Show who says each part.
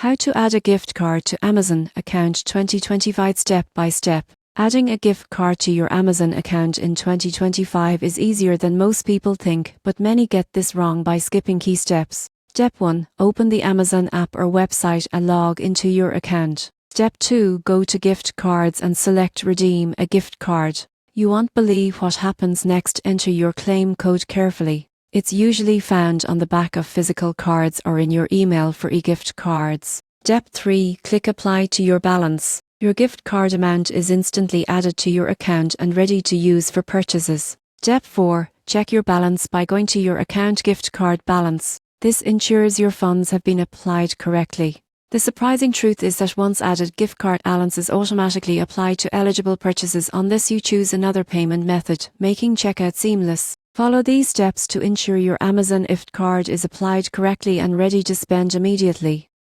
Speaker 1: How to add a gift card to Amazon account 2025 step by step. Adding a gift card to your Amazon account in 2025 is easier than most people think, but many get this wrong by skipping key steps. Step 1. Open the Amazon app or website and log into your account. Step 2. Go to gift cards and select redeem a gift card. You won't believe what happens next. Enter your claim code carefully. It's usually found on the back of physical cards or in your email for e-gift cards. Step 3. Click apply to your balance. Your gift card amount is instantly added to your account and ready to use for purchases. Step 4. Check your balance by going to your account gift card balance. This ensures your funds have been applied correctly. The surprising truth is that once added, gift card balance is automatically applied to eligible purchases unless you choose another payment method, making checkout seamless. Follow these steps to ensure your Amazon gift card is applied correctly and ready to spend immediately.